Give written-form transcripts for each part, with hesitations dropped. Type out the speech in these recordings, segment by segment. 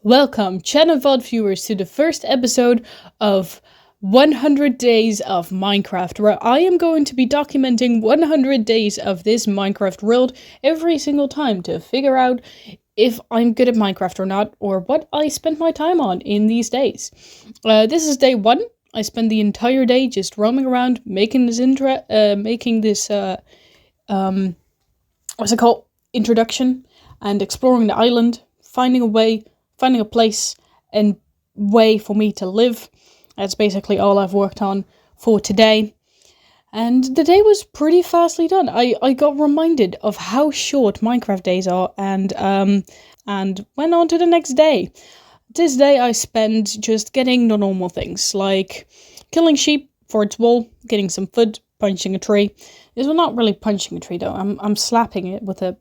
Welcome, channel VOD viewers, to the first episode of 100 Days of Minecraft, where I am going to be documenting 100 days of this Minecraft world every single time to figure out if I'm good at Minecraft or not, or what I spent my time on in these days. This is day 1. I spent the entire day just roaming around, making this introduction, and exploring the island, finding a place and way for me to live. That's basically all I've worked on for today. And the day was pretty fastly done. I got reminded of how short Minecraft days are and went on to the next day. This day I spent just getting the normal things, like killing sheep for its wool, getting some food, punching a tree. This was not really punching a tree though, I'm slapping it with a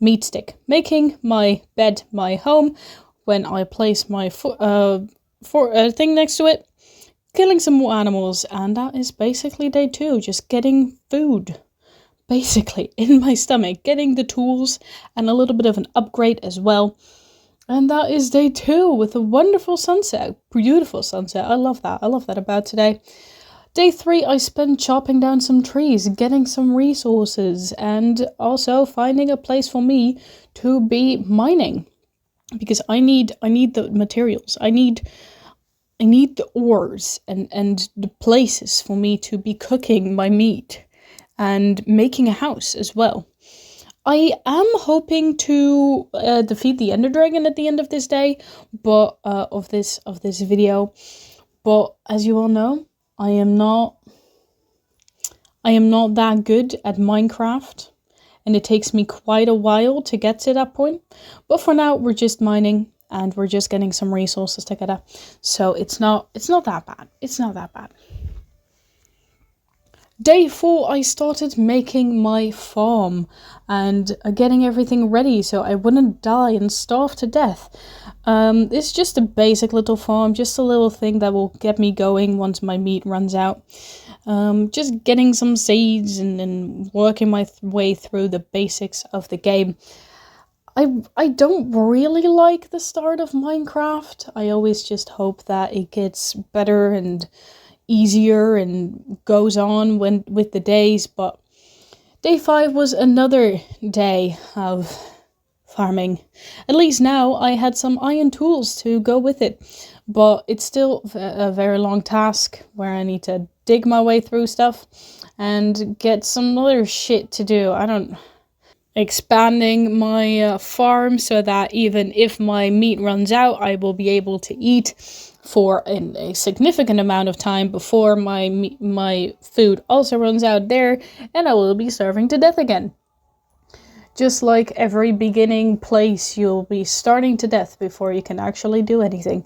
meat stick, making my bed my home when I place my thing next to it, killing some more animals, and that is basically day 2, just getting food, basically, in my stomach, getting the tools, and a little bit of an upgrade as well. And that is day 2 with a wonderful sunset, beautiful sunset. I love that about today. Day 3, I spent chopping down some trees, getting some resources, and also finding a place for me to be mining. Because I need the materials. I need the ores and the places for me to be cooking my meat and making a house as well. I am hoping to defeat the Ender Dragon at the end of this day, but of this video. But as you all know, I am not that good at Minecraft, and it takes me quite a while to get to that point. But for now, we're just mining and we're just getting some resources together. So it's not that bad. It's not that bad. Day 4, I started making my farm and getting everything ready so I wouldn't die and starve to death. It's just a basic little farm, just a little thing that will get me going once my meat runs out. Just getting some seeds and working my way through the basics of the game. I don't really like the start of Minecraft. I always just hope that it gets better and easier and goes on with the days, but day 5 was another day of farming. At least now I had some iron tools to go with it, but it's still a very long task where I need to dig my way through stuff and get some other shit to do. Expanding my farm so that even if my meat runs out, I will be able to eat for a significant amount of time before my food also runs out there, and I will be starving to death again. Just like every beginning place, you'll be starting to death before you can actually do anything.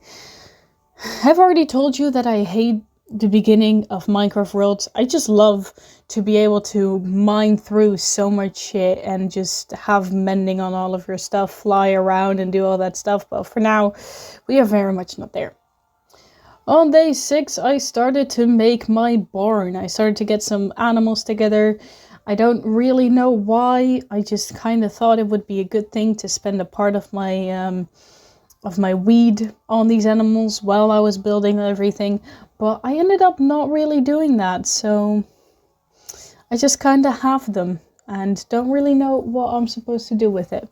I've already told you that I hate the beginning of Minecraft worlds. I just love to be able to mine through so much shit and just have mending on all of your stuff, fly around and do all that stuff. But for now, we are very much not there. On day 6, I started to make my barn. I started to get some animals together. I don't really know why. I just kind of thought it would be a good thing to spend a part of my weed on these animals while I was building everything. But I ended up not really doing that. So I just kind of have them and don't really know what I'm supposed to do with it.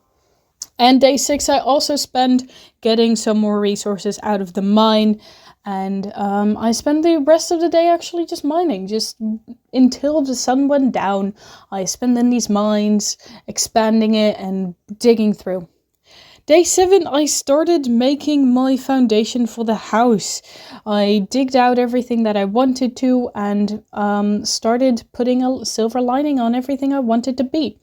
And day 6, I also spent getting some more resources out of the mine. And I spent the rest of the day actually just mining, just until the sun went down. I spent in these mines, expanding it and digging through. Day 7, I started making my foundation for the house. I digged out everything that I wanted to and started putting a silver lining on everything I wanted to be.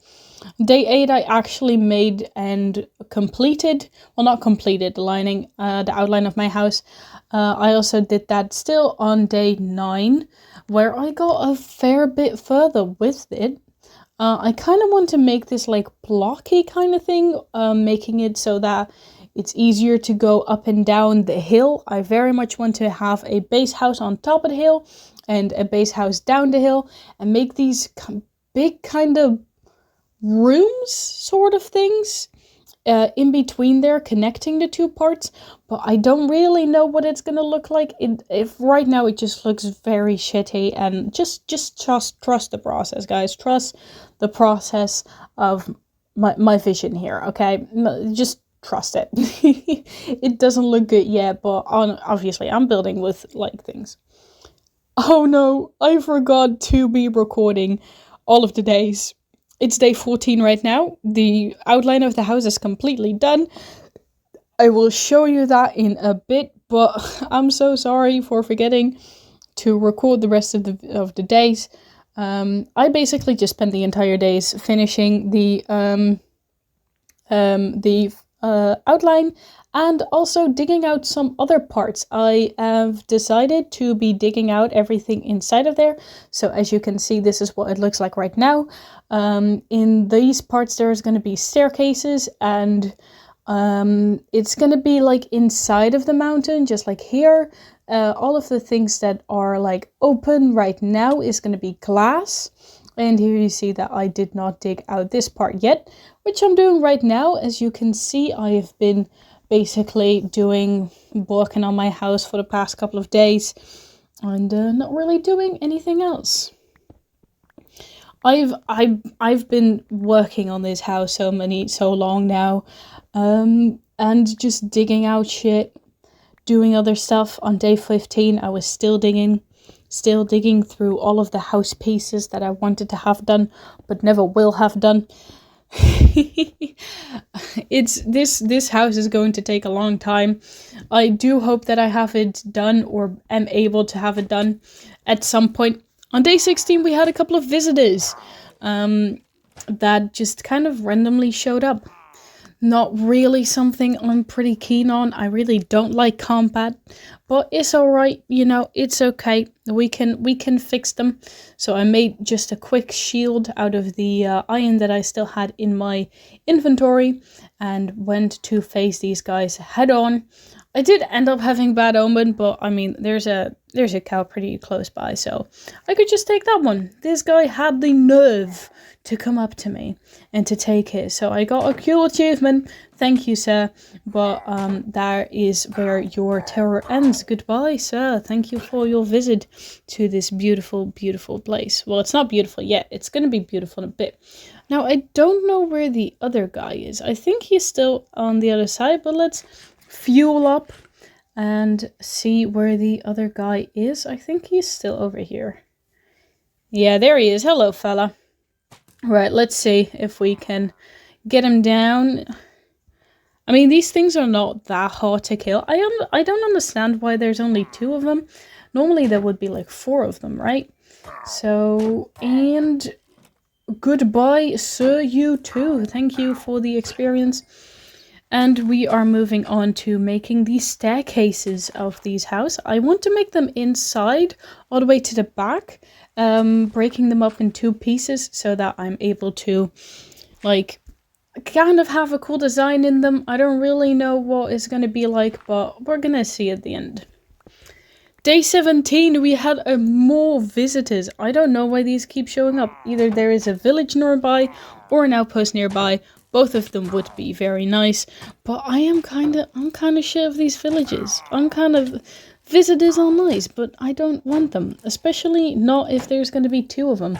Day 8, I actually made and completed, well, not completed the outline of my house. I also did that still on day 9, where I got a fair bit further with it. I kind of want to make this like blocky kind of thing, making it so that it's easier to go up and down the hill. I very much want to have a base house on top of the hill and a base house down the hill and make these big kind of rooms sort of things in between there, connecting the two parts, but I don't really know what it's gonna look like. If right now it just looks very shitty, and just trust the process, guys. Trust the process of my vision here, okay? Just trust it. It doesn't look good yet, but obviously I'm building with like things. Oh no, I forgot to be recording all of the days. It's day 14 right now. The outline of the house is completely done. I will show you that in a bit, but I'm so sorry for forgetting to record the rest of the days. I basically just spent the entire days finishing the outline and also digging out some other parts. I have decided to be digging out everything inside of there. So as you can see, this is what it looks like right now. In these parts, there's going to be staircases, and it's going to be like inside of the mountain, just like here. All of the things that are like open right now is going to be glass. And here you see that I did not dig out this part yet, which I'm doing right now. As you can see, I have been basically working on my house for the past couple of days, and not really doing anything else. I've been working on this house so long now, and just digging out shit, doing other stuff. On day 15, I was still digging through all of the house pieces that I wanted to have done, but never will have done. This house is going to take a long time. I do hope that I have it done, or am able to have it done at some point. On day 16, we had a couple of visitors that just kind of randomly showed up. Not really something I'm pretty keen on. I really don't like combat, but it's alright, you know, it's okay. We can fix them. So I made just a quick shield out of the iron that I still had in my inventory, and went to face these guys head on. I did end up having bad omen, but I mean, there's a cow pretty close by, so I could just take that one. This guy had the nerve to come up to me and to take it, so I got a cool achievement. Thank you, sir. But that is where your terror ends. Goodbye, sir. Thank you for your visit to this beautiful, beautiful place. Well, it's not beautiful yet. It's going to be beautiful in a bit. Now, I don't know where the other guy is. I think he's still on the other side, but let's fuel up and see where the other guy is. I think he's still over here. Yeah, there he is. Hello, fella. Right, let's see if we can get him down. I mean, these things are not that hard to kill. I don't understand why there's only 2 of them. Normally there would be like 4 of them, right? So, and goodbye, sir, you too. Thank you for the experience. And we are moving on to making the staircases of these houses. I want to make them inside, all the way to the back, breaking them up in 2 pieces so that I'm able to, like, kind of have a cool design in them. I don't really know what it's going to be like, but we're going to see at the end. Day 17, we had more visitors. I don't know why these keep showing up. Either there is a village nearby or an outpost nearby. Both of them would be very nice, but I'm kind of shit of these villages. Visitors are nice, but I don't want them, especially not if there's going to be 2 of them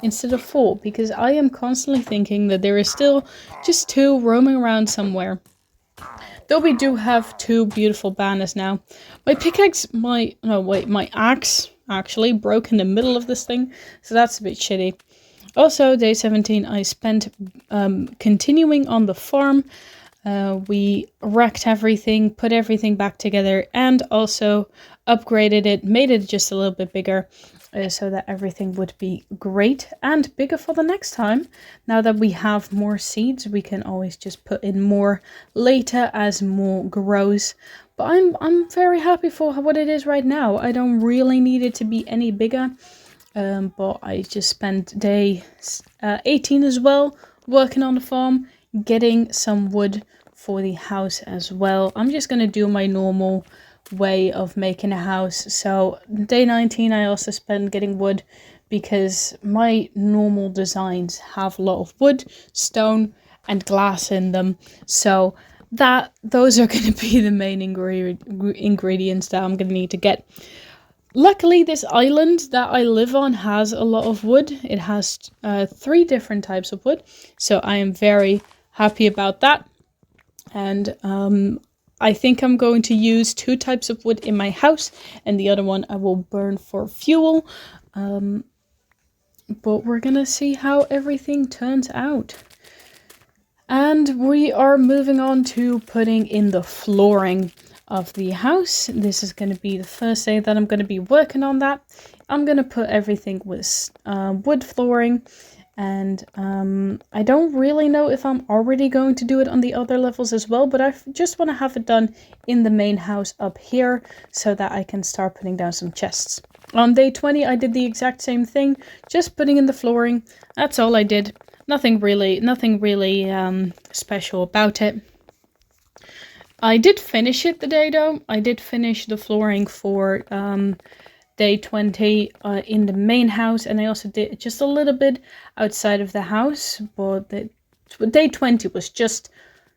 instead of 4, because I am constantly thinking that there is still just 2 roaming around somewhere. Though we do have 2 beautiful banners now. My axe actually broke in the middle of this thing, so that's a bit shitty. Also, day 17, I spent continuing on the farm. We wrecked everything, put everything back together, and also upgraded it, made it just a little bit bigger, so that everything would be great and bigger for the next time. Now that we have more seeds, we can always just put in more later as more grows. But I'm very happy for what it is right now. I don't really need it to be any bigger. But I just spent day 18 as well working on the farm, getting some wood for the house as well. I'm just going to do my normal way of making a house. So day 19 I also spent getting wood, because my normal designs have a lot of wood, stone and glass in them. So those are going to be the main ingredients that I'm going to need to get. Luckily, this island that I live on has a lot of wood. It has 3 different types of wood, so I am very happy about that. And I think I'm going to use 2 types of wood in my house, and the other one I will burn for fuel. But we're gonna see how everything turns out. And we are moving on to putting in the flooring of the house. This is going to be the first day that I'm going to be working on that. I'm going to put everything with wood flooring. And I don't really know if I'm already going to do it on the other levels as well, but I just want to have it done in the main house up here so that I can start putting down some chests. On day 20, I did the exact same thing, just putting in the flooring. That's all I did. Nothing really special about it. I did finish it the day though. I did finish the flooring for day 20 in the main house, and I also did just a little bit outside of the house, but day 20 was just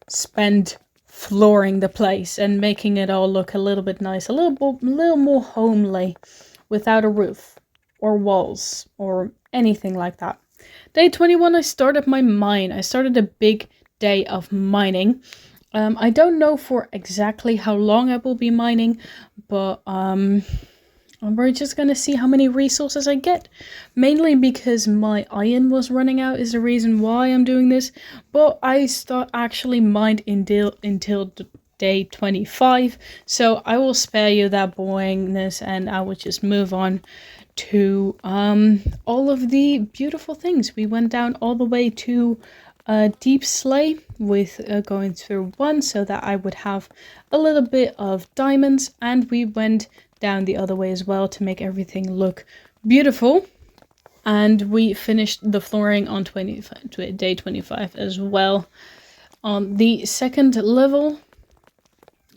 spent flooring the place and making it all look a little bit nice, a little more homely, without a roof or walls or anything like that. Day 21, I started my mine. I started a big day of mining. I don't know for exactly how long I will be mining, but we're just gonna see how many resources I get. Mainly because my iron was running out is the reason why I'm doing this. But I actually mined until day 25. So I will spare you that boringness, and I will just move on to all of the beautiful things. We went down all the way to deep slay with going through 1 so that I would have a little bit of diamonds, and we went down the other way as well to make everything look beautiful. And we finished the flooring on day 25 as well. On the second level,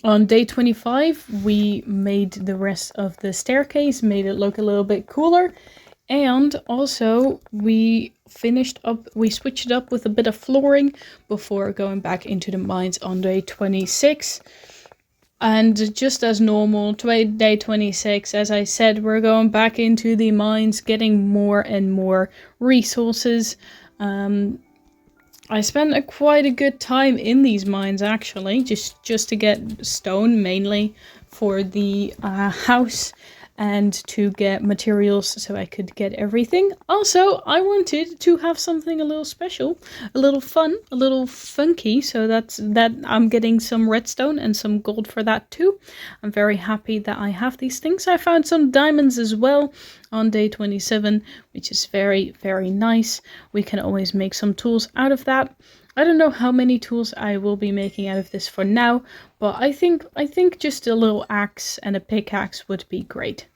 on day 25, we made the rest of the staircase, made it look a little bit cooler. And also we switched it up with a bit of flooring before going back into the mines on day 26. And just as normal, day 26, as I said, we're going back into the mines, getting more and more resources. I spent quite a good time in these mines, actually, just to get stone, mainly for the house, and to get materials so I could get everything. Also, I wanted to have something a little special, a little fun, a little funky, so that I'm getting some redstone and some gold for that too. I'm very happy that I have these things. I found some diamonds as well on day 27, which is very, very nice. We can always make some tools out of that. I don't know how many tools I will be making out of this for now, but I think just a little axe and a pickaxe would be great.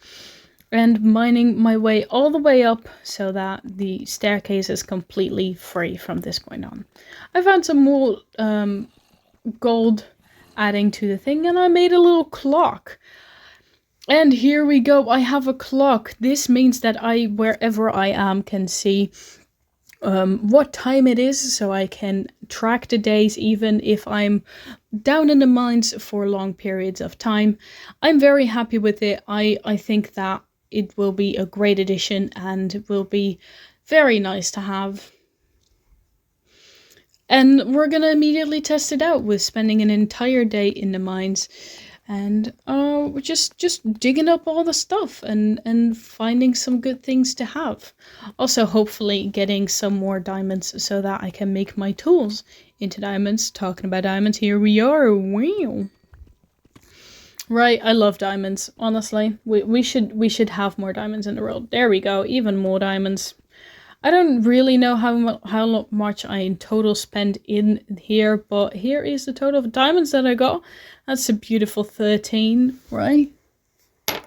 And mining my way all the way up so that the staircase is completely free from this point on. I found some more gold adding to the thing, and I made a little clock. And here we go, I have a clock. This means that I, wherever I am, can see what time it is, so I can track the days even if I'm down in the mines for long periods of time. I'm very happy with it. I think that it will be a great addition and will be very nice to have. And we're gonna immediately test it out with spending an entire day in the mines. And we're just digging up all the stuff and finding some good things to have. Also, hopefully getting some more diamonds so that I can make my tools into diamonds. Talking about diamonds, here we are. Wow. Right, I love diamonds. Honestly, we should have more diamonds in the world. There we go. Even more diamonds. I don't really know how much I in total spend in here, but here is the total of diamonds that I got. That's a beautiful 13, right?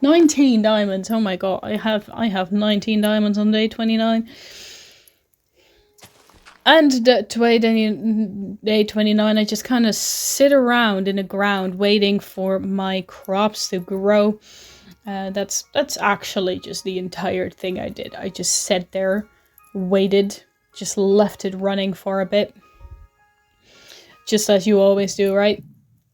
19 diamonds. Oh my god, I have 19 diamonds on day 29. And day 29, I just kind of sit around in the ground waiting for my crops to grow. That's actually just the entire thing I did. I just sat there, waited, just left it running for a bit. just as you always do, right?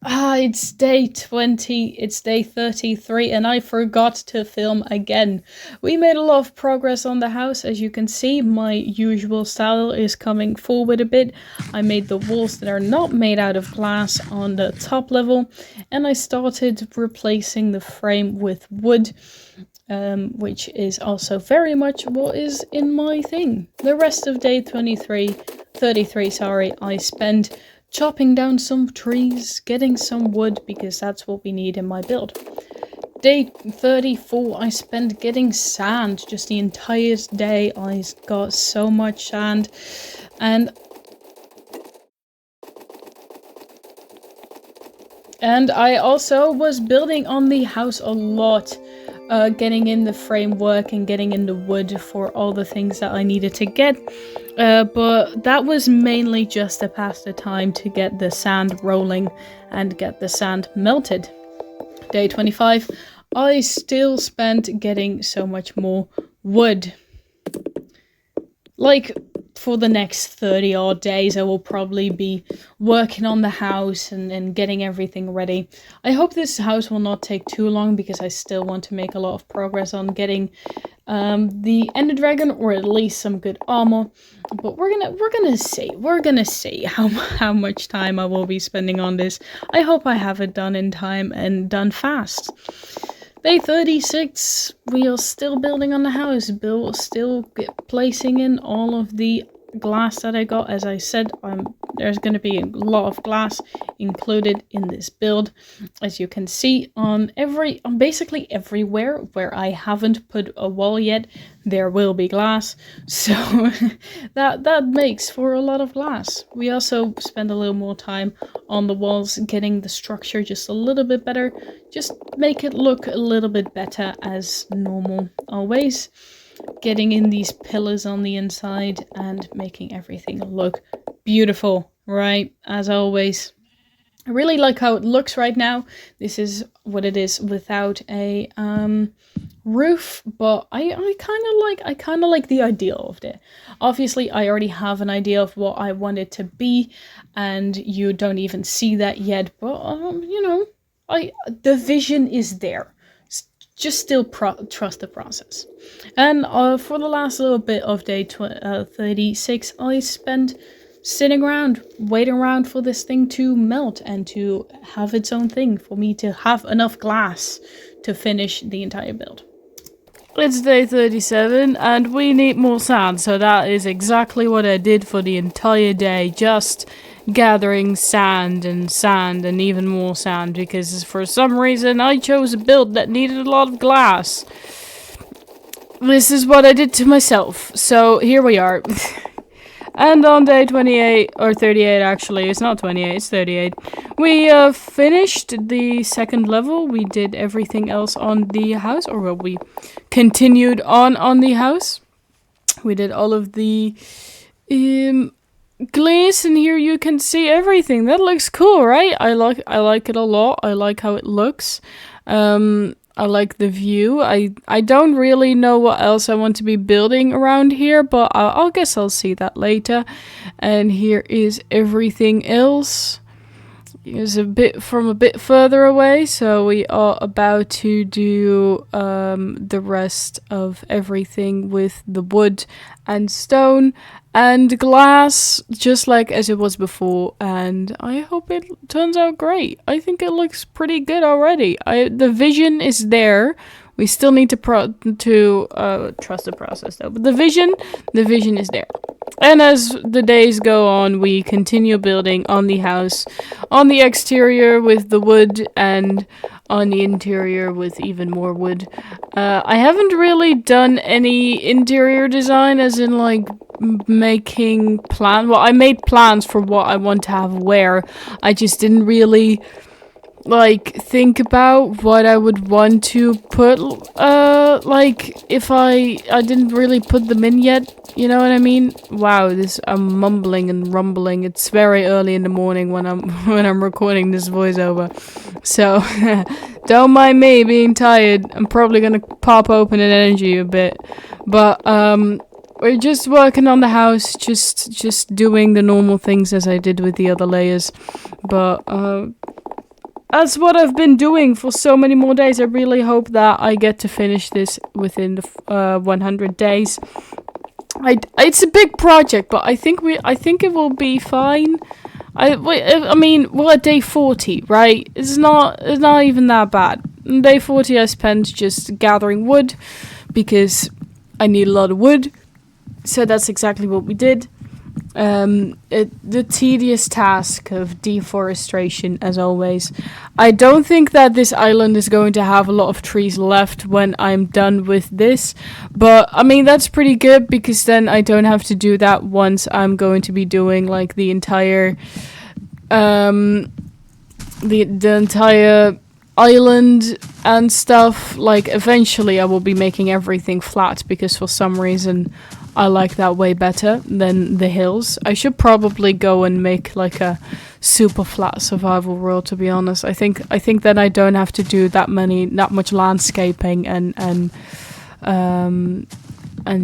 It's day 20, it's day 33, and I forgot to film again. We made a lot of progress on the house. As you can see, my usual style is coming forward a bit. I made the walls that are not made out of glass on the top level, and I started replacing the frame with wood, which is also very much what is in my thing. The rest of day 33, sorry, I spent chopping down some trees, getting some wood, because that's what we need in my build. Day 34, I spent getting sand. Just the entire day, I got so much sand. And I also was building on the house a lot. Getting in the framework and getting in the wood for all the things that I needed to get. But that was mainly just to pass the time to get the sand rolling and get the sand melted. Day 25, I still spent getting so much more wood. Like, for the next 30 odd days, I will probably be working on the house and getting everything ready. I hope this house will not take too long, because I still want to make a lot of progress on getting the Ender Dragon, or at least some good armor. But we're gonna see how much time I will be spending on this. I hope I have it done in time and done fast. Day 36, we are still building on the house, placing in all of the glass that I got. As I said, there's going to be a lot of glass included in this build. As you can see, on basically everywhere where I haven't put a wall yet, there will be glass. So that makes for a lot of glass. We also spend a little more time on the walls, getting the structure just a little bit better. Just make it look a little bit better as normal always. Getting in these pillars on the inside and making everything look beautiful, right? As always. I really like how it looks right now. This is what it is without a roof, but I kind of like the idea of it. Obviously, I already have an idea of what I want it to be, and you don't even see that yet. But you know, the vision is there. Just still trust the process. And for the last little bit of day 36, I spent sitting around, waiting around for this thing to melt and to have its own thing, for me to have enough glass to finish the entire build. It's day 37 and we need more sand, so that is exactly what I did for the entire day, just gathering sand and even more sand, because for some reason I chose a build that needed a lot of glass. This is what I did to myself, so here we are. And on day 28, or 38 actually, it's not 28, it's 38, we finished the second level. We did everything else on the house, or well, we continued on the house. We did all of the glaze, and here you can see everything. That looks cool, right? I like it a lot. I like how it looks. I like the view. I don't really know what else I want to be building around here, but I'll guess I'll see that later. And here is everything else. It's a bit further away, so we are about to do the rest of everything with the wood and stone and glass, just like as it was before, and I hope it turns out great. I think it looks pretty good already. The vision is there. We still need to trust the process though, but the vision is there. And as the days go on, we continue building on the house, on the exterior with the wood, and on the interior with even more wood. I haven't really done any interior design, as in like making plans. Well, I made plans for what I want to have where. I just didn't really like think about what I would want to put, like if I didn't really put them in yet, you know what I mean? Wow, I'm mumbling and rumbling. It's very early in the morning when I'm recording this voiceover, so don't mind me being tired. I'm probably gonna pop open an energy a bit, but we're just working on the house, just doing the normal things as I did with the other layers. But that's what I've been doing for so many more days. I really hope that I get to finish this within the 100 days. It's a big project, but I think it will be fine. I mean, we're at day 40, right? It's not even that bad. On day 40, I spent just gathering wood because I need a lot of wood. So that's exactly what we did. The tedious task of deforestation, as always. I don't think that this island is going to have a lot of trees left when I'm done with this, but I mean that's pretty good because then I don't have to do that once I'm going to be doing like the entire the entire island and stuff. Like eventually I will be making everything flat because for some reason I like that way better than the hills. I should probably go and make like a super flat survival world, to be honest. I think that I don't have to do that much landscaping and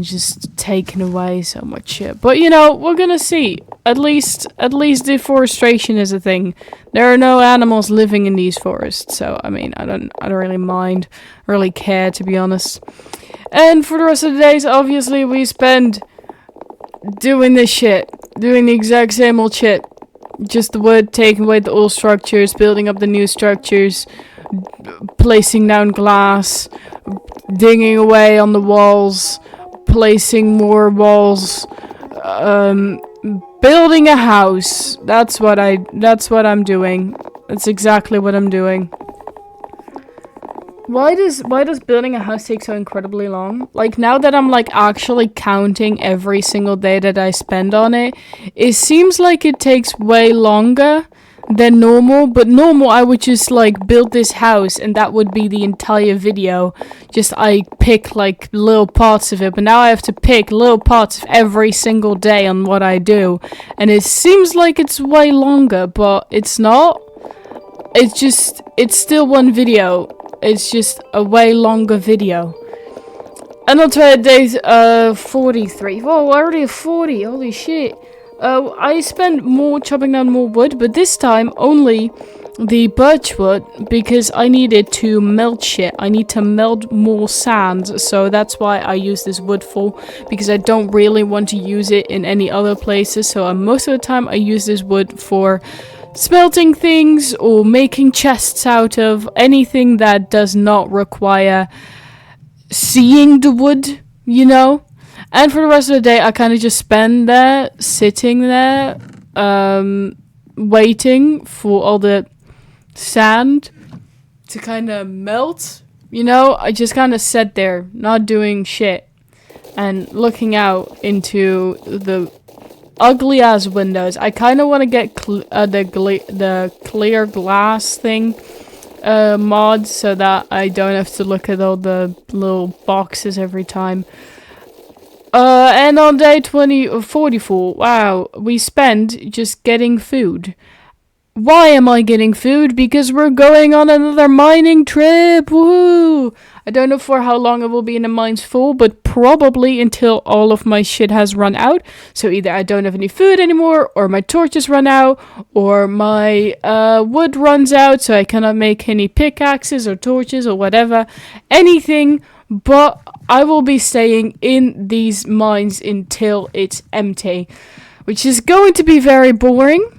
just taking away so much shit. But you know, we're gonna see. At least deforestation is a thing. There are no animals living in these forests, so I mean I don't really mind, really care, to be honest. And for the rest of the days, obviously, we spend doing this shit. Doing the exact same old shit. Just the wood, taking away the old structures, building up the new structures, placing down glass, digging away on the walls, placing more walls, building a house. That's what I'm doing. That's exactly what I'm doing. Why does building a house take so incredibly long? Like, now that I'm like actually counting every single day that I spend on it, it seems like it takes way longer than normal. But normal, I would just like build this house and that would be the entire video. Just I pick like little parts of it, but now I have to pick little parts of every single day on what I do. And it seems like it's way longer, but it's not. It's still one video. It's just a way longer video. And I'll try day 43. Whoa, I already have 40. Holy shit. I spent more chopping down more wood, but this time only the birch wood because I needed to melt shit. I need to melt more sand, so that's why I use this wood for, because I don't really want to use it in any other places. So most of the time I use this wood for smelting things or making chests out of, anything that does not require seeing the wood, you know. And for the rest of the day I kind of just spend there sitting there waiting for all the sand to kind of melt, you know. I just kind of sat there not doing shit and looking out into the ugly ass windows. I kind of want to get the clear glass thing mod so that I don't have to look at all the little boxes every time. And on day 44, wow, we spend just getting food. Why am I getting food? Because we're going on another mining trip. Woo! I don't know for how long I will be in the mines for, but probably until all of my shit has run out. So either I don't have any food anymore, or my torches run out, or my wood runs out, so I cannot make any pickaxes or torches or whatever. Anything, but I will be staying in these mines until it's empty, which is going to be very boring.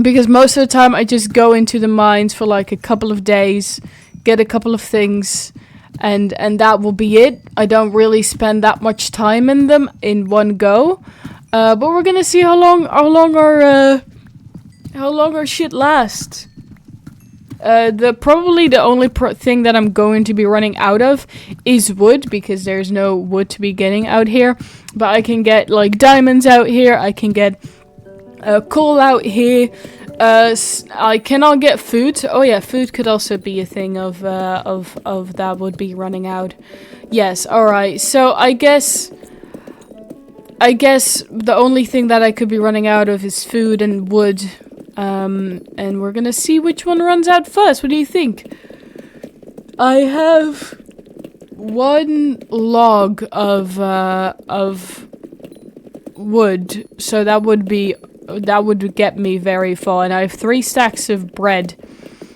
Because most of the time I just go into the mines for like a couple of days, get a couple of things, and that will be it. I don't really spend that much time in them in one go. But we're gonna see how long our shit lasts. Probably the only thing that I'm going to be running out of is wood, because there's no wood to be getting out here. But I can get like diamonds out here. I can get coal out here. I cannot get food. Oh yeah, food could also be a thing of that would be running out. Yes, alright. So I guess the only thing that I could be running out of is food and wood. And we're gonna see which one runs out first. What do you think? I have one log of wood, so that would get me very far. And I have 3 stacks of bread,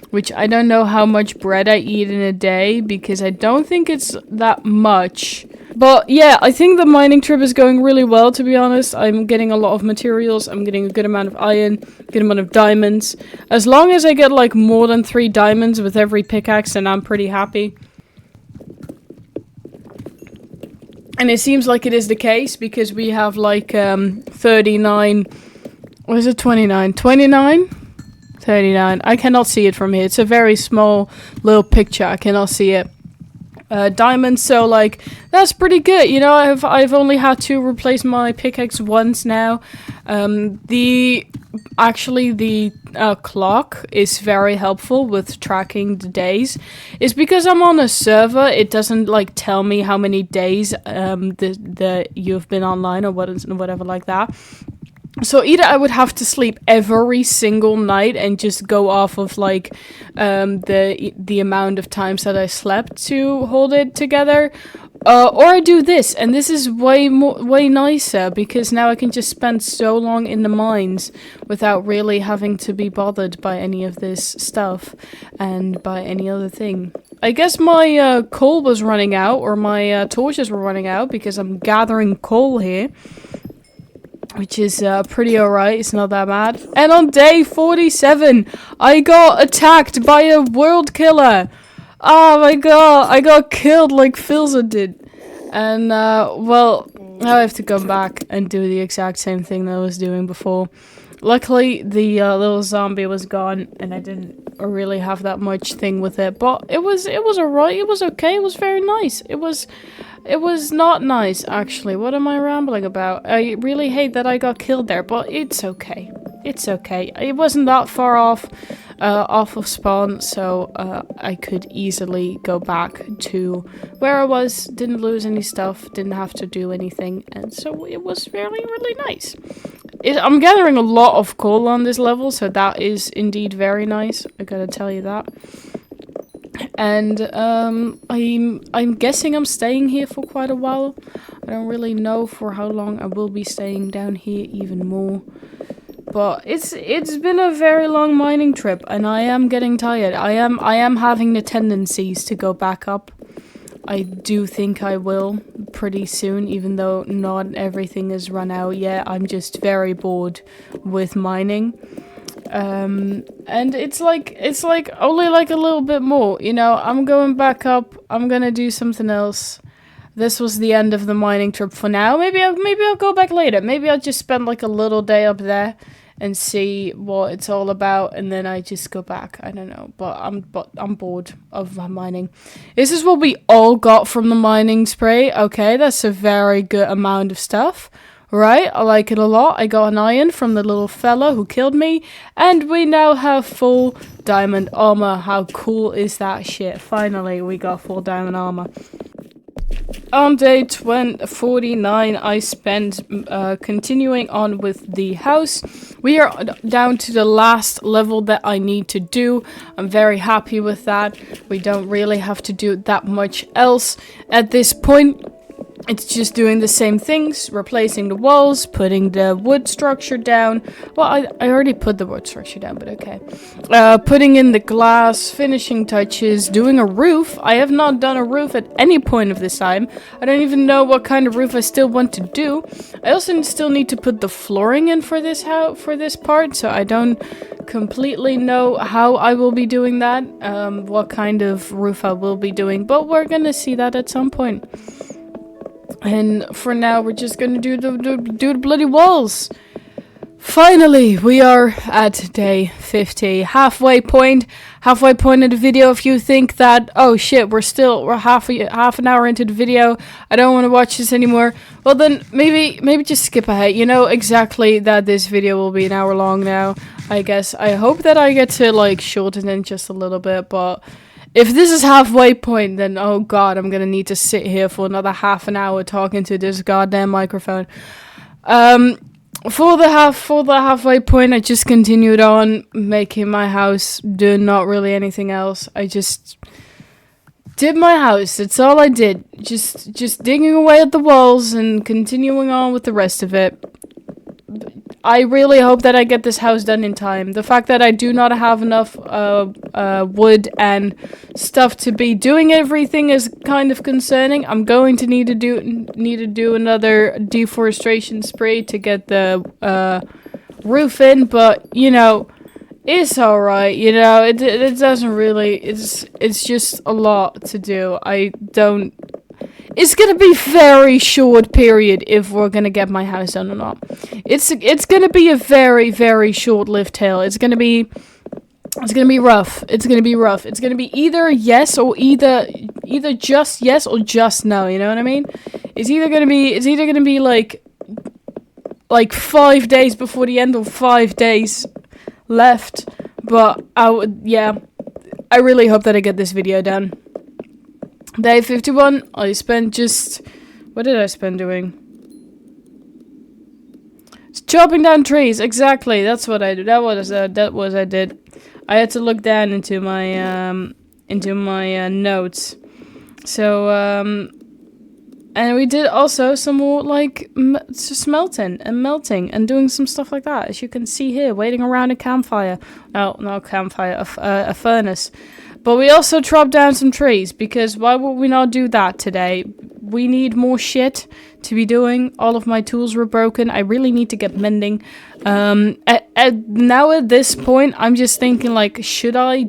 which I don't know how much bread I eat in a day, because I don't think it's that much. But yeah, I think the mining trip is going really well, to be honest. I'm getting a lot of materials. I'm getting a good amount of iron, a good amount of diamonds. As long as I get like more than 3 diamonds with every pickaxe, then I'm pretty happy. And it seems like it is the case, because we have like 39... What is it? 29? 29? 39. I cannot see it from here. It's a very small little picture. I cannot see it. Diamonds, so like that's pretty good. You know, I've only had to replace my pickaxe once now. The clock is very helpful with tracking the days. It's because I'm on a server. It doesn't like tell me how many days you've been online or whatever like that. So either I would have to sleep every single night and just go off of like the amount of times that I slept to hold it together, or I do this, and this is way nicer, because now I can just spend so long in the mines without really having to be bothered by any of this stuff and by any other thing. I guess my coal was running out, or my torches were running out, because I'm gathering coal here. Which is pretty alright, it's not that bad. And on day 47, I got attacked by a world killer. Oh my god, I got killed like Filza did. And, well, now I have to go back and do the exact same thing that I was doing before. Luckily, the little zombie was gone, and I didn't really have that much thing with it. But it was alright, it was okay, it was very nice. It was not nice, actually. What am I rambling about? I really hate that I got killed there, but it's okay. It's okay. It wasn't that far off of spawn, so I could easily go back to where I was. Didn't lose any stuff, didn't have to do anything, and so it was really nice. I'm gathering a lot of coal on this level, so that is indeed very nice. I gotta tell you that. And I'm guessing I'm staying here for quite a while. I don't really know for how long I will be staying down here even more. But it's been a very long mining trip, and I am getting tired. I am having the tendencies to go back up. I do think I will pretty soon, even though not everything is run out yet. I'm just very bored with mining. And it's like only like a little bit more, you know. I'm going back up. I'm gonna do something else. This was the end of the mining trip for now. Maybe I'll go back later. Maybe I'll just spend like a little day up there and see what it's all about, and then I just go back. I don't know, but I'm bored of mining. This is what we all got from the mining spray. Okay, that's a very good amount of stuff. Right, I like it a lot. I got an iron from the little fella who killed me, and we now have full diamond armor. How cool is that shit? Finally, we got full diamond armor. On day 49, I spent continuing on with the house. We are down to the last level that I need to do. I'm very happy with that. We don't really have to do that much else at this point. It's just doing the same things, replacing the walls, putting the wood structure down. Well, I already put the wood structure down, but okay. Putting in the glass, finishing touches, doing a roof. I have not done a roof at any point of this time. I don't even know what kind of roof I still want to do. I also still need to put the flooring in for this part, so I don't completely know how I will be doing that, what kind of roof I will be doing, but we're gonna see that at some point. And for now, we're just gonna do the bloody walls. Finally, we are at day 50, halfway point of the video. If you think that, oh shit, we're half an hour into the video, I don't want to watch this anymore, well then maybe just skip ahead. You know exactly that this video will be an hour long now. I guess I hope that I get to like shorten it just a little bit, but if this is halfway point, then oh god, I'm gonna need to sit here for another half an hour talking to this goddamn microphone. For the halfway point, I just continued on making my house, doing not really anything else. did my house. That's all I did. Just digging away at the walls and continuing on with the rest of it. I really hope that I get this house done in time. The fact that I do not have enough wood and stuff to be doing everything is kind of concerning. I'm going to need to do another deforestation spray to get the roof in, but you know, it's all right. You know, it doesn't really. It's just a lot to do. It's gonna be very short period if we're gonna get my house done or not. It's gonna be a very, very short-lived tale. It's gonna be rough. It's gonna be rough. It's gonna be either yes or either just yes or just no. You know what I mean? It's either gonna be like 5 days before the end or 5 days left. But I really hope that I get this video done. Day 51, I spent what did I spend doing? Chopping down trees, exactly, that's what I did. I did. I had to look down into my notes. So, and we did also some more, like, smelting and melting and doing some stuff like that. As you can see here, waiting around a campfire. No, not a campfire, a furnace. But we also chopped down some trees, because why would we not do that today? We need more shit to be doing. All of my tools were broken. I really need to get mending. Now at this point, I'm just thinking, like, should I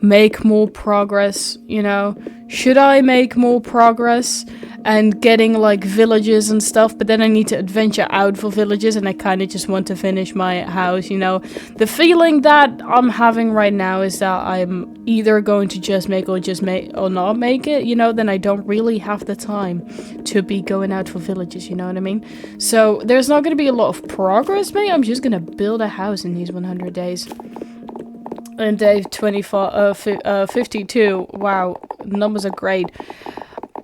make more progress, you know? Should I make more progress and getting, like, villages and stuff? But then I need to adventure out for villages, and I kind of just want to finish my house, you know? The feeling that I'm having right now is that I'm either going to just make or not make it, you know? Then I don't really have the time to be going out for villages, you know what I mean? So there's not going to be a lot of progress made. I'm just going to build a house in these 100 days. And day 52, wow, numbers are great.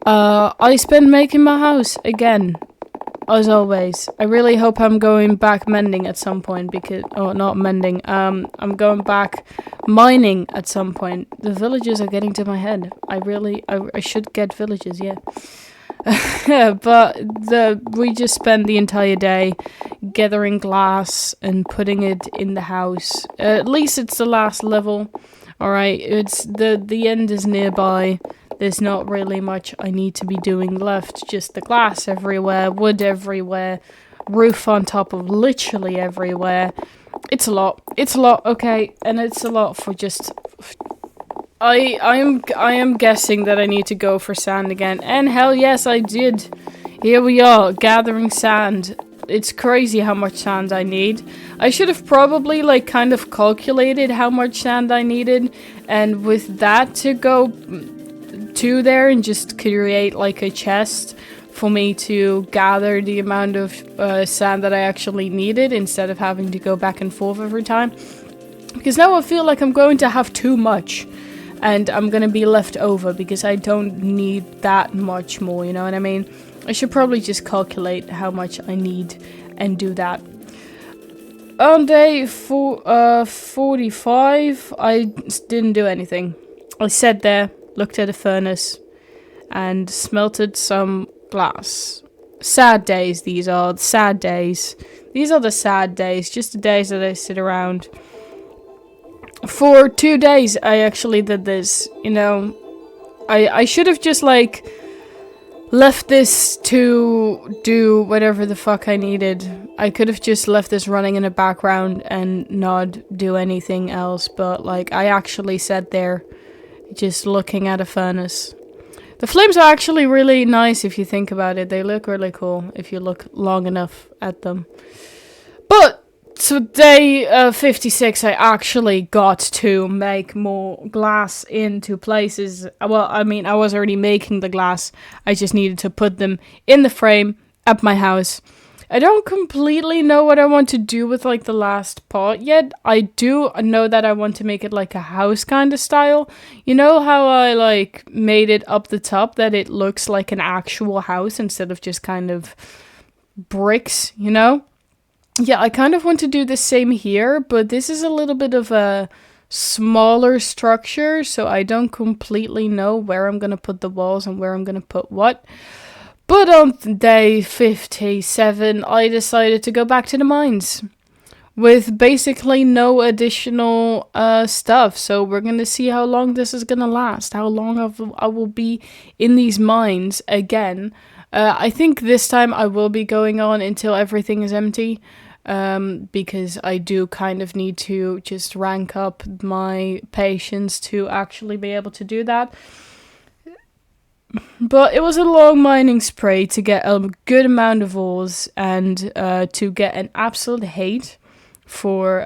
I spent making my house again, as always. I really hope I'm going back mending at some point, not mending, I'm going back mining at some point. The villages are getting to my head. I should get villages, yeah. But we just spent the entire day gathering glass and putting it in the house. At least it's the last level. Alright, it's the end is nearby. There's not really much I need to be doing left. Just the glass everywhere, wood everywhere, roof on top of literally everywhere. It's a lot. It's a lot, okay, and it's a lot for just... I am guessing that I need to go for sand again. And hell yes, I did. Here we are, gathering sand. It's crazy how much sand I need. I should have probably, like, kind of calculated how much sand I needed. And with that to go to there and just create, like, a chest for me to gather the amount of sand that I actually needed, instead of having to go back and forth every time. Because now I feel like I'm going to have too much. And I'm gonna be left over because I don't need that much more, you know what I mean? I should probably just calculate how much I need and do that. On day 45, I didn't do anything. I sat there, looked at a furnace, and smelted some glass. Sad days, these are. Sad days. These are the sad days, just the days that I sit around. For 2 days, I actually did this, you know. I should have just, like, left this to do whatever the fuck I needed. I could have just left this running in the background and not do anything else. But, like, I actually sat there just looking at a furnace. The flames are actually really nice if you think about it. They look really cool if you look long enough at them. But... so day 56, I actually got to make more glass into places. Well, I mean, I was already making the glass. I just needed to put them in the frame at my house. I don't completely know what I want to do with, like, the last part yet. I do know that I want to make it like a house kind of style. You know how I, like, made it up the top that it looks like an actual house instead of just kind of bricks, you know? Yeah, I kind of want to do the same here, but this is a little bit of a smaller structure, so I don't completely know where I'm gonna put the walls and where I'm gonna put what. But on day 57, I decided to go back to the mines with basically no additional stuff. So we're going to see how long this is going to last, how long I will be in these mines again. I think this time I will be going on until everything is empty, because I do kind of need to just rank up my patience to actually be able to do that. But it was a long mining spree to get a good amount of ores and to get an absolute hate for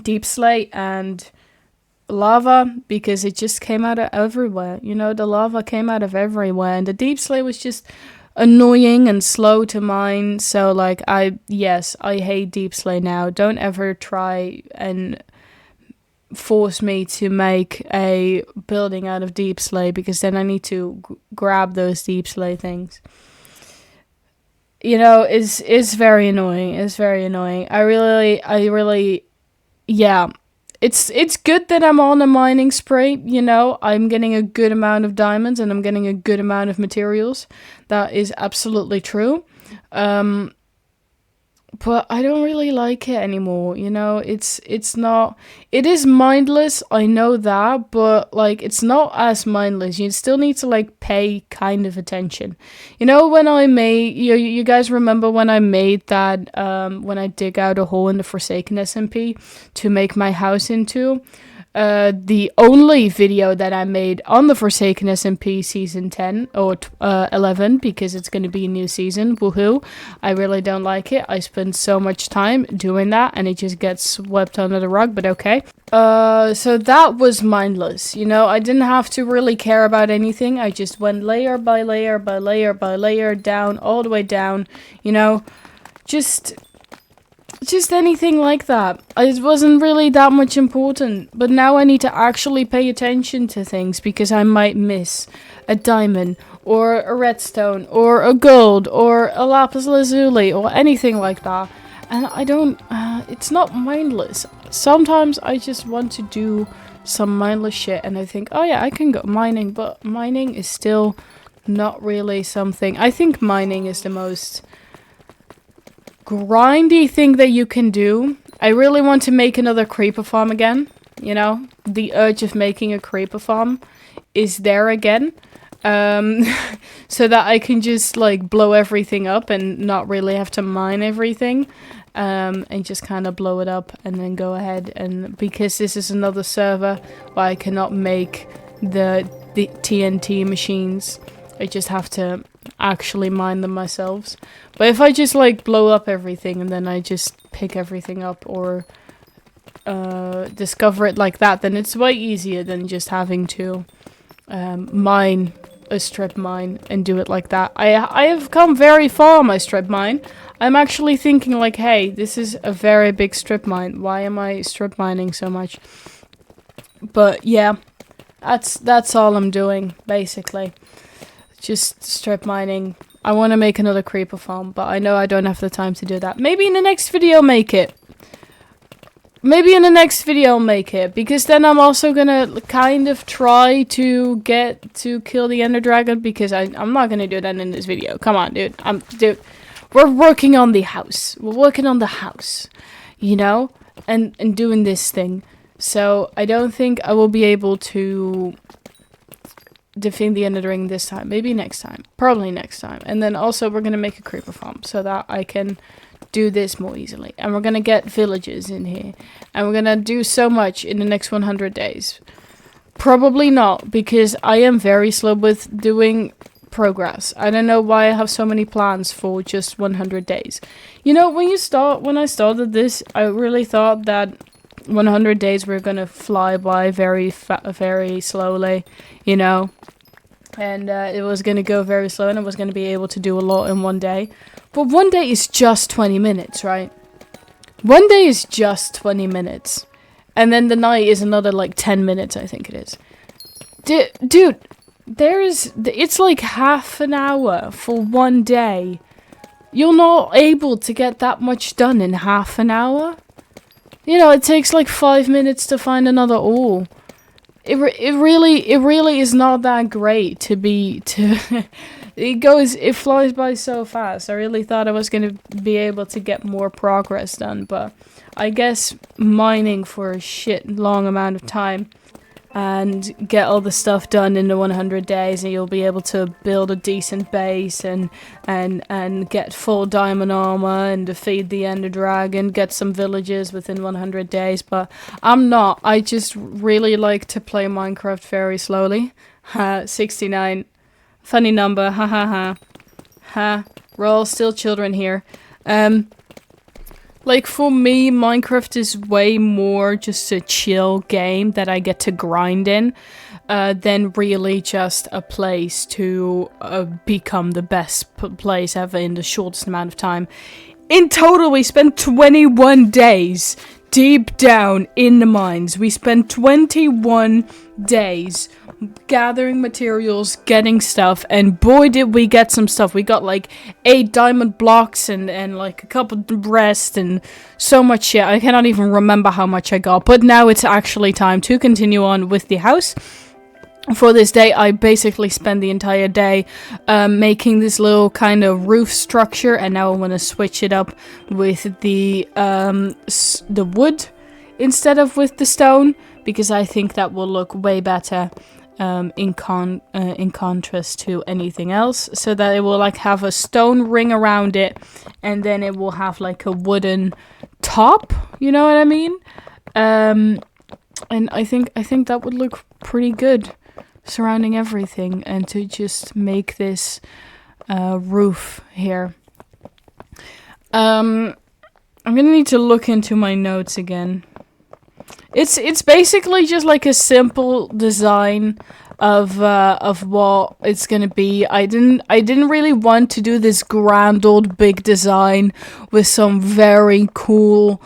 deep slate and lava, because it just came out of everywhere. You know, the lava came out of everywhere, and the deep slate was just annoying and slow to mine. So like, I hate deep slate now. Don't ever try and force me to make a building out of deep slate, because then I need to grab those deep slate things. You know, is very annoying. It's very annoying. I really, yeah. It's good that I'm on a mining spree, you know. I'm getting a good amount of diamonds and I'm getting a good amount of materials. That is absolutely true. But I don't really like it anymore, you know. It's not, it is mindless, I know that, but like, it's not as mindless. You still need to like pay kind of attention. You know, when I made, you guys remember when I made that, when I dig out a hole in the Forsaken SMP to make my house into? The only video that I made on the Forsaken SMP season 10 or 11, because it's going to be a new season. Woohoo. I really don't like it. I spend so much time doing that and it just gets swept under the rug, but okay. So that was mindless. You know, I didn't have to really care about anything. I just went layer by layer by layer by layer down, all the way down, you know, just anything like that. It wasn't really that much important, but now I need to actually pay attention to things, because I might miss a diamond or a redstone or a gold or a lapis lazuli or anything like that. And I don't, it's not mindless. Sometimes I just want to do some mindless shit and I think, oh yeah, I can go mining, but mining is still not really something. I think mining is the most grindy thing that you can do. I really want to make another creeper farm again. You know, the urge of making a creeper farm is there again. So that I can just like blow everything up and not really have to mine everything. And just kind of blow it up and then go ahead, and because this is another server where I cannot make the TNT machines, I just have to actually mine them myself. But if I just like blow up everything and then I just pick everything up or discover it like that, then it's way easier than just having to mine a strip mine and do it like that. I have come very far on my strip mine. I'm actually thinking like, hey, this is a very big strip mine. Why am I strip mining so much? But yeah, that's all I'm doing basically. Just strip mining. I want to make another creeper farm, but I know I don't have the time to do that. Maybe in the next video make it. Maybe in the next video make it, because then I'm also gonna kind of try to get to kill the Ender Dragon, because I'm not gonna do that in this video. Come on, dude. Dude, we're working on the house. We're working on the house, you know, and doing this thing. So I don't think I will be able to defeat the Ender Dragon this time. Maybe next time. Probably next time. And then also we're gonna make a creeper farm so that I can do this more easily, and we're gonna get villagers in here, and we're gonna do so much in the next 100 days. Probably not, because I am very slow with doing progress. I don't know why I have so many plans for just 100 days. You know, when I started this, I really thought that 100 days were gonna fly by very slowly, you know, and it was gonna go very slow, and I was gonna be able to do a lot in one day. But one day is just 20 minutes, right? One day is just 20 minutes. And then the night is another, like, 10 minutes, I think it is. Dude, it's like half an hour for one day. You're not able to get that much done in half an hour? You know, it takes like 5 minutes to find another ore. It really is not that great to be to. It flies by so fast. I really thought I was gonna be able to get more progress done, but I guess mining for a shit long amount of time and get all the stuff done in the 100 days, and you'll be able to build a decent base and get full diamond armor and defeat the ender dragon, get some villages within 100 days. But I'm not. I just really like to play Minecraft very slowly. 69. Funny number. Ha ha ha. Ha. We're all still children here. Like, for me, Minecraft is way more just a chill game that I get to grind in, than really just a place to become the best place ever in the shortest amount of time. In total, we spent 21 days deep down in the mines. We spent 21 days gathering materials, getting stuff, and boy did we get some stuff. We got like 8 diamond blocks and like a couple of rest and so much shit. I cannot even remember how much I got, but now it's actually time to continue on with the house. For this day, I basically spent the entire day making this little kind of roof structure, and now I'm gonna switch it up with the wood instead of with the stone, because I think that will look way better in contrast to anything else. So that it will like have a stone ring around it, and then it will have like a wooden top. You know what I mean? And I think that would look pretty good surrounding everything, and to just make this roof here. I'm gonna need to look into my notes again. It's basically just like a simple design of what it's gonna be. I didn't really want to do this grand old big design with some very cool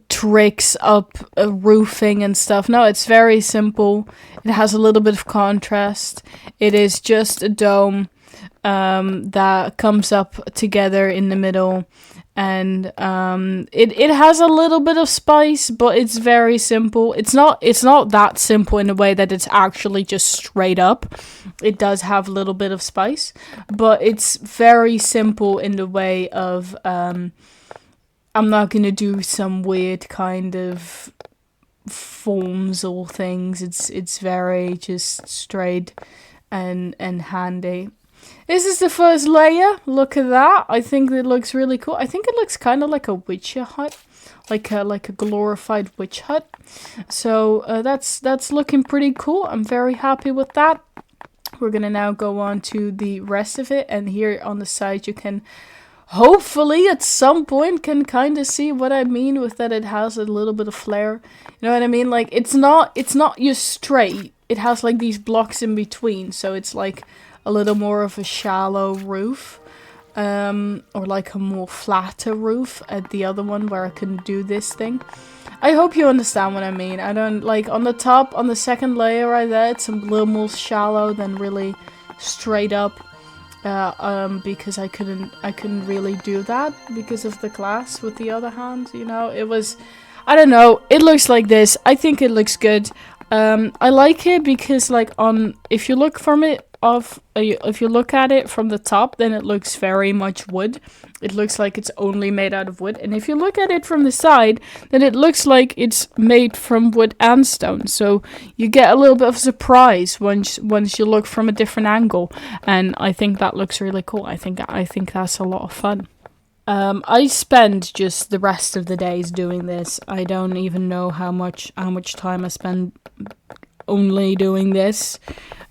tricks up roofing and stuff. No, it's very simple. It has a little bit of contrast. It is just a dome that comes up together in the middle, and it has a little bit of spice, but it's very simple. It's not that simple in a way that it's actually just straight up. It does have a little bit of spice, but it's very simple in the way of I'm not gonna do some weird kind of forms or things. It's very just straight and handy. This is the first layer. Look at that. I think it looks really cool. I think it looks kind of like a witcher hut, like a glorified witch hut. So that's looking pretty cool. I'm very happy with that. We're gonna now go on to the rest of it, and here on the side you can hopefully at some point can kind of see what I mean with that. It has a little bit of flair. You know what I mean? Like it's not just straight. It has like these blocks in between, so it's like a little more of a shallow roof, or like a more flatter roof at the other one where I couldn't do this thing. I hope you understand what I mean. I don't like on the top, on the second layer right there, it's a little more shallow than really straight up. Because I couldn't really do that because of the glass with the other hand, you know. It was, I don't know, it looks like this. I think it looks good. I like it because like if you look at it from the top, then it looks very much wood. It looks like it's only made out of wood. And if you look at it from the side, then it looks like it's made from wood and stone. So you get a little bit of surprise once you look from a different angle. And I think that looks really cool. I think that's a lot of fun. I spend just the rest of the days doing this. I don't even know how much time I spend only doing this.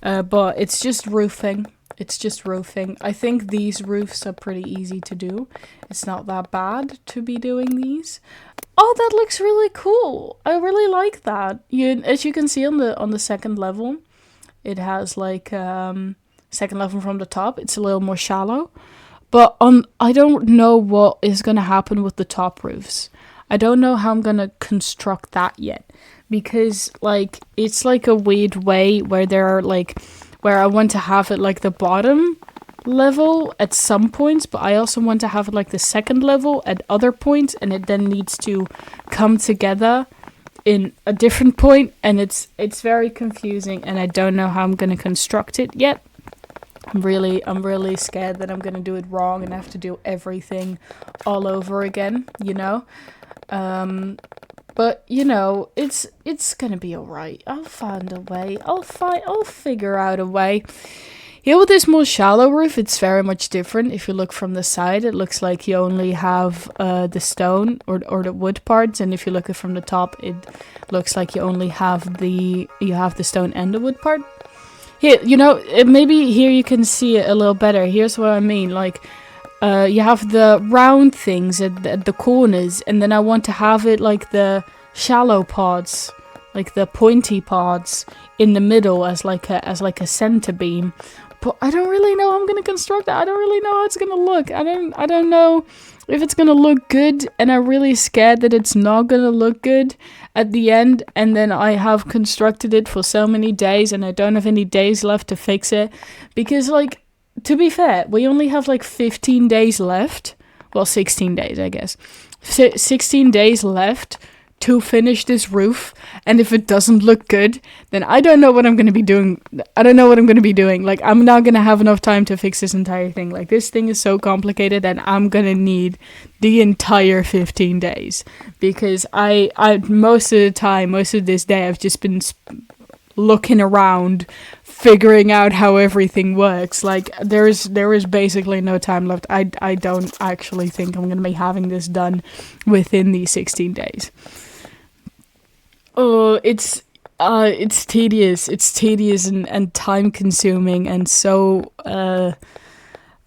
But it's just roofing. I think these roofs are pretty easy to do. It's not that bad to be doing these. Oh, that looks really cool. I really like that. As you can see on the second level, it has like second level from the top. It's a little more shallow. But I don't know what is gonna happen with the top roofs. I don't know how I'm gonna construct that yet. Because like it's like a weird way where there are like where I want to have it like the bottom level at some points, but I also want to have like the second level at other points, and it then needs to come together in a different point, and it's very confusing, and I don't know how I'm going to construct it yet. I'm really scared that I'm going to do it wrong and have to do everything all over again, you know? But, you know, it's going to be alright. I'll find a way. I'll figure out a way. Here with this more shallow roof, it's very much different. If you look from the side, it looks like you only have the stone or the wood parts, and if you look at from the top, it looks like you only have the stone and the wood part. Here, you know, maybe here you can see it a little better. Here's what I mean, like, you have the round things at the corners, and then I want to have it like the shallow parts, like the pointy parts in the middle as like a center beam. But I don't really know how I'm gonna construct that. I don't really know how it's gonna look. I don't know if it's gonna look good, and I'm really scared that it's not gonna look good at the end, and then I have constructed it for so many days and I don't have any days left to fix it. Because, like, to be fair, we only have like 15 days left. Well, 16 days, I guess. 16 days left to finish this roof, and if it doesn't look good, then I don't know what I'm going to be doing. Like, I'm not going to have enough time to fix this entire thing. Like, this thing is so complicated that I'm going to need the entire 15 days, because I most of the time, most of this day, I've just been looking around, figuring out how everything works. Like, there is basically no time left. I don't actually think I'm going to be having this done within these 16 days. Oh, it's tedious. It's tedious and time consuming, and so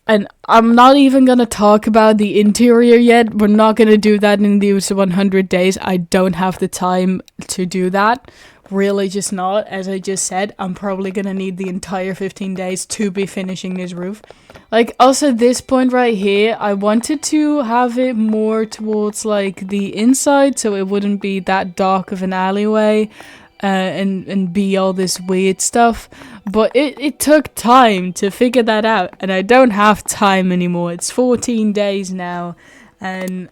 and I'm not even gonna talk about the interior yet. We're not gonna do that in these 100 days. I don't have the time to do that. Really, just not. As I just said, I'm probably gonna need the entire 15 days to be finishing this roof. Like, also this point right here, I wanted to have it more towards like the inside, so it wouldn't be that dark of an alleyway, and be all this weird stuff. But it took time to figure that out, and I don't have time anymore. It's 14 days now, and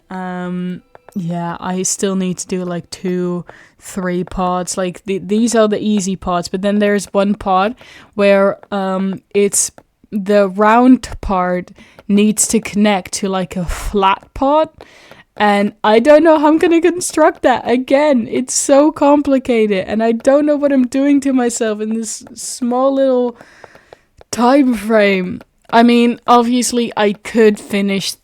yeah, I still need to do like 2-3 parts. Like, these are the easy parts, but then there's one part where it's the round part needs to connect to like a flat part, and I don't know how I'm gonna construct that. Again, it's so complicated, and I don't know what I'm doing to myself in this small little time frame. I mean, obviously I could finish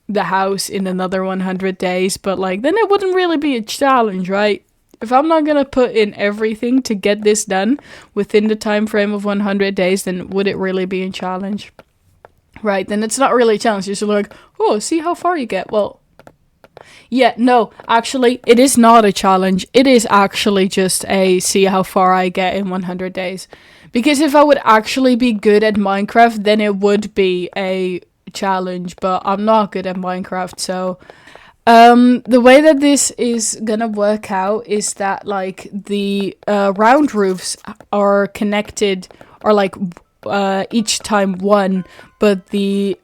the house in another 100 days, but like, then it wouldn't really be a challenge, right? If I'm not gonna put in everything to get this done within the time frame of 100 days, then would it really be a challenge? Right, then it's not really a challenge. You're just like, oh, see how far you get. Well, yeah, no, actually, it is not a challenge. It is actually just a see how far I get in 100 days. Because if I would actually be good at Minecraft, then it would be a challenge, but I'm not good at Minecraft, so the way that this is gonna work out is that like the round roofs are connected, or like each time one, but the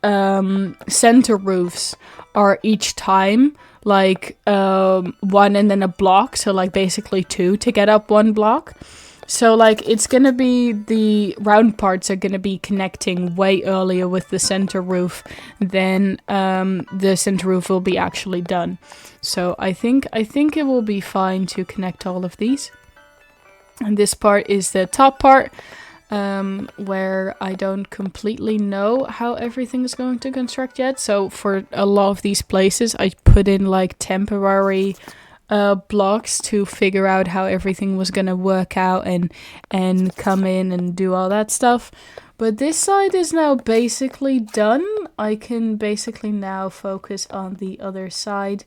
center roofs are each time like one and then a block, so like basically 2 to get up one block. So like, it's gonna be, the round parts are gonna be connecting way earlier with the center roof than the center roof will be actually done. So I think it will be fine to connect all of these. And this part is the top part, where I don't completely know how everything is going to construct yet. So for a lot of these places, I put in like temporary blocks to figure out how everything was gonna work out and come in and do all that stuff. But this side is now basically done. I can basically now focus on the other side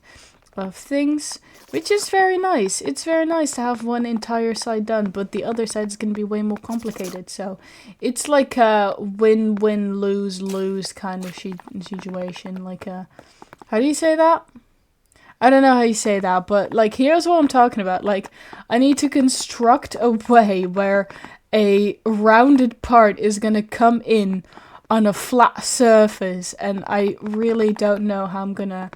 of things, which is very nice. It's very nice to have one entire side done, but the other side is going to be way more complicated. So it's like a win-win, lose-lose kind of situation. Like a, how do you say that? I don't know how you say that, but like, here's what I'm talking about. Like, I need to construct a way where a rounded part is gonna come in on a flat surface, and I really don't know how I'm gonna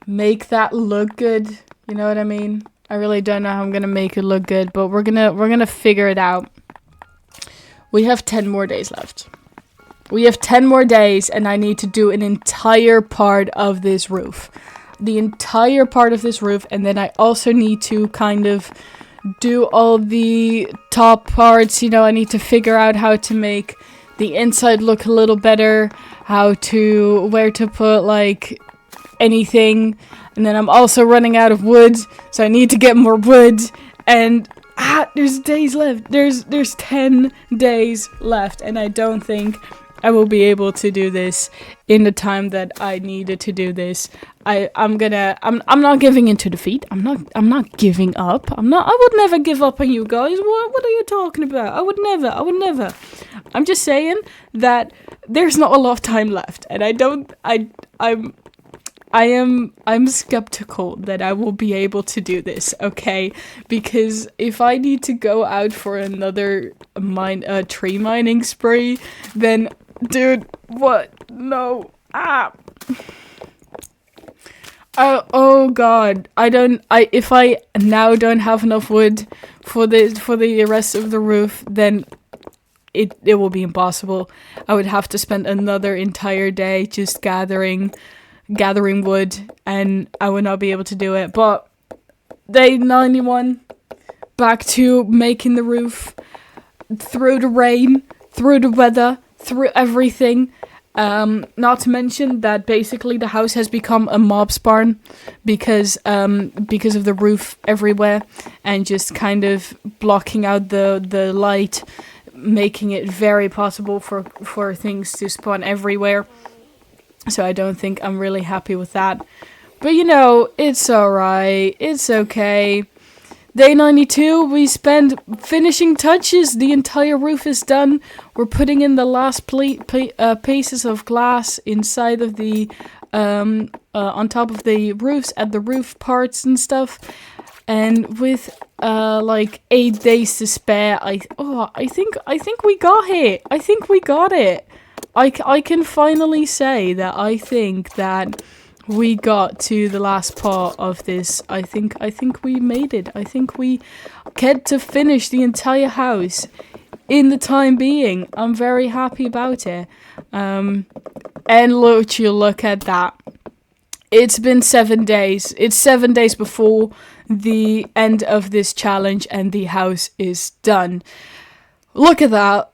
make that look good. You know what I mean? I really don't know how I'm gonna make it look good, but we're gonna figure it out. We have 10 more days left. We have 10 more days, and I need to do an entire part of this roof. The entire part of this roof, and then I also need to kind of do all the top parts. You know, I need to figure out how to make the inside look a little better, where to put, like, anything. And then I'm also running out of wood, so I need to get more wood. And there's days left. There's 10 days left, and I don't think I will be able to do this in the time that I needed to do this. I'm not giving into defeat. I'm not giving up. I would never give up on you guys. What are you talking about? I would never. I'm just saying that there's not a lot of time left, and I'm skeptical that I will be able to do this, okay? Because if I need to go out for another tree mining spree, then, dude, what? No. Oh god. If I now don't have enough wood for the rest of the roof, then it will be impossible. I would have to spend another entire day just gathering wood, and I would not be able to do it. But day 91, back to making the roof, through the rain, through the weather, through everything. Not to mention that basically the house has become a mob's barn because of the roof everywhere and just kind of blocking out the light, making it very possible for things to spawn everywhere. So I don't think I'm really happy with that. But you know, it's alright. It's okay. Day 92, we spend finishing touches. The entire roof is done. We're putting in the last pieces of glass inside of the, on top of the roofs, at the roof parts and stuff. And with, like 8 days to spare, I think we got it. I think we got it. I can finally say that I think that we got to the last part of this. I think we made it. I think we get to finish the entire house in the time being. I'm very happy about it. And look at that. It's been 7 days. It's 7 days before the end of this challenge and the house is done. Look at that.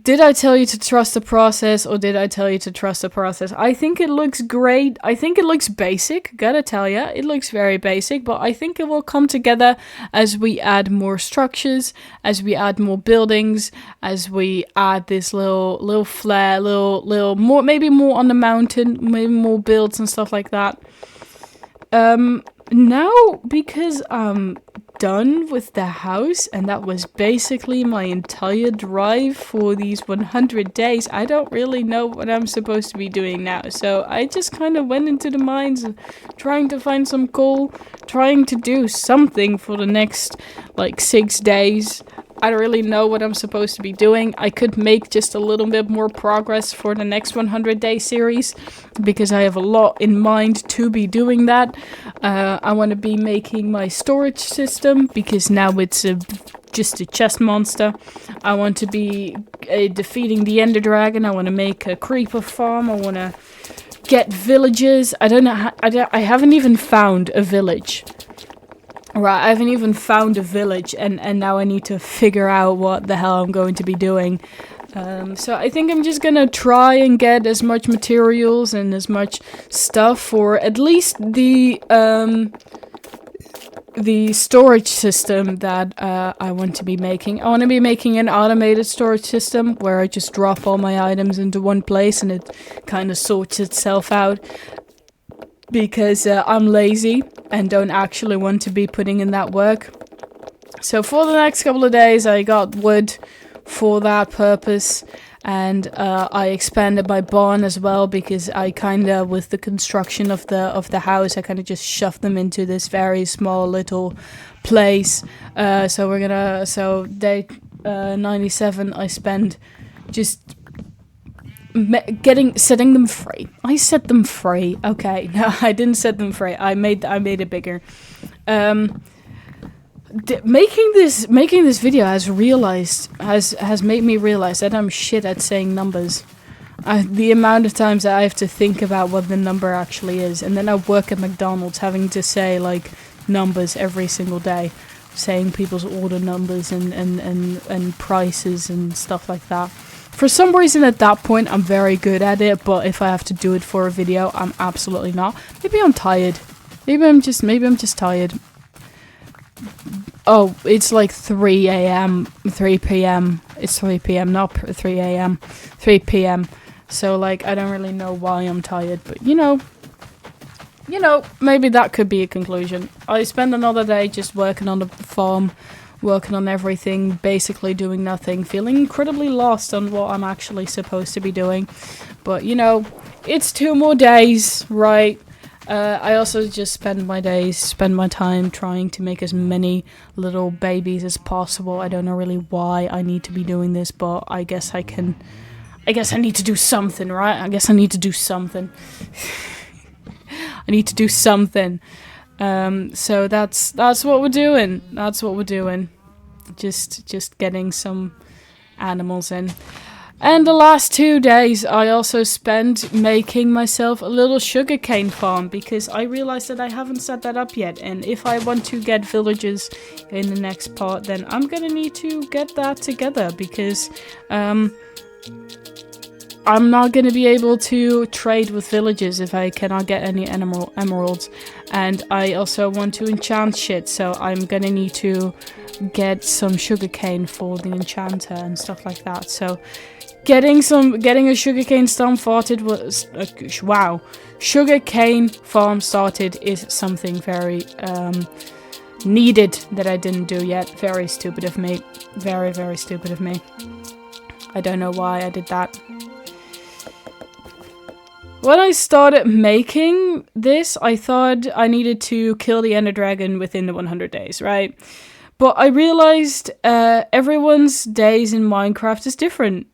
Did I tell you to trust the process, or did I tell you to trust the process? I think it looks great. I think it looks basic. Gotta tell ya, it looks very basic, but I think it will come together as we add more structures, as we add more buildings, as we add this little flair, little more, maybe more on the mountain, maybe more builds and stuff like that. Now, because I'm done with the house, and that was basically my entire drive for these 100 days, I don't really know what I'm supposed to be doing now. So I just kind of went into the mines, trying to find some coal, trying to do something for the next, like, 6 days. I don't really know what I'm supposed to be doing. I could make just a little bit more progress for the next 100-day series, because I have a lot in mind to be doing that. I want to be making my storage system, because now it's just a chest monster. I want to be defeating the Ender Dragon. I want to make a creeper farm. I want to get villages. I don't know. I haven't even found a village. Right, I haven't even found a village, and now I need to figure out what the hell I'm going to be doing. So I think I'm just gonna try and get as much materials and as much stuff for at least the storage system that I want to be making. I want to be making an automated storage system where I just drop all my items into one place and it kind of sorts itself out. Because I'm lazy and don't actually want to be putting in that work. So for the next couple of days, I got wood for that purpose. And I expanded my barn as well, because I kind of, with the construction of the house, I kind of just shoved them into this very small little place. So day 97, I spend just setting them free. I set them free. Okay, no, I didn't set them free. I made it bigger. Making this video has made me realize that I'm shit at saying numbers. The amount of times that I have to think about what the number actually is, and then I work at McDonald's having to say like numbers every single day, saying people's order numbers and prices and stuff like that. For some reason at that point I'm very good at it, but if I have to do it for a video, I'm absolutely not. Maybe I'm tired. Maybe I'm just tired. Oh, it's like 3 a.m., 3 p.m. It's 3 p.m., not 3 a.m., 3 p.m. So, like, I don't really know why I'm tired, but, you know, maybe that could be a conclusion. I spend another day just working on the farm, working on everything, basically doing nothing, feeling incredibly lost on what I'm actually supposed to be doing. But, you know, it's 2 more days, right? I also just spend my time trying to make as many little babies as possible. I don't know really why I need to be doing this, but I guess I need to do something, right? I guess I need to do something. I need to do something. So that's what we're doing. That's what we're doing. Just getting some animals in. And the last 2 days I also spent making myself a little sugarcane farm, because I realized that I haven't set that up yet, and if I want to get villagers in the next part, then I'm gonna need to get that together, because I'm not gonna be able to trade with villagers if I cannot get any emeralds, and I also want to enchant shit, so I'm gonna need to get some sugarcane for the enchanter and stuff like that. So getting a sugarcane farm started was sugarcane farm started is something very needed that I didn't do yet. Very stupid of me. Very, very stupid of me. I don't know why I did that. When I started making this, I thought I needed to kill the Ender Dragon within the 100 days, right? But I realized everyone's days in Minecraft is different.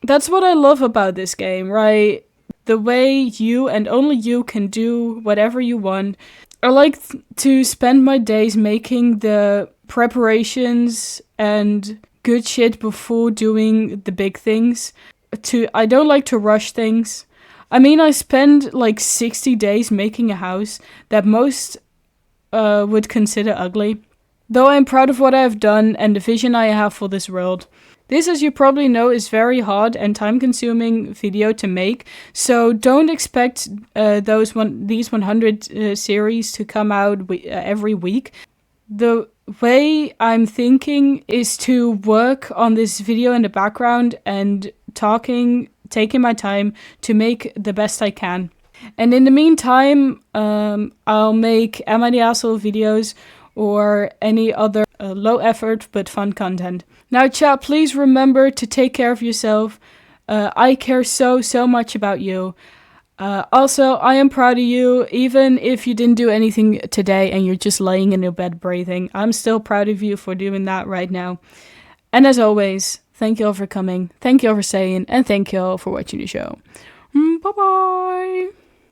That's what I love about this game, right? The way you and only you can do whatever you want. I like to spend my days making the preparations and good shit before doing the big things. I don't like to rush things. I mean, I spend like 60 days making a house that most would consider ugly. Though I am proud of what I have done and the vision I have for this world. This, as you probably know, is very hard and time-consuming video to make, so don't expect these 100 series to come out every week. The way I'm thinking is to work on this video in the background and taking my time to make the best I can. And in the meantime, I'll make Am I the Asshole videos or any other low effort but fun content. Now chat, please remember to take care of yourself. I care so much about you. Also, I am proud of you, even if you didn't do anything today and you're just laying in your bed breathing. I'm still proud of you for doing that right now. And as always, thank you all for coming, thank you all for staying, and thank you all for watching the show. Bye bye!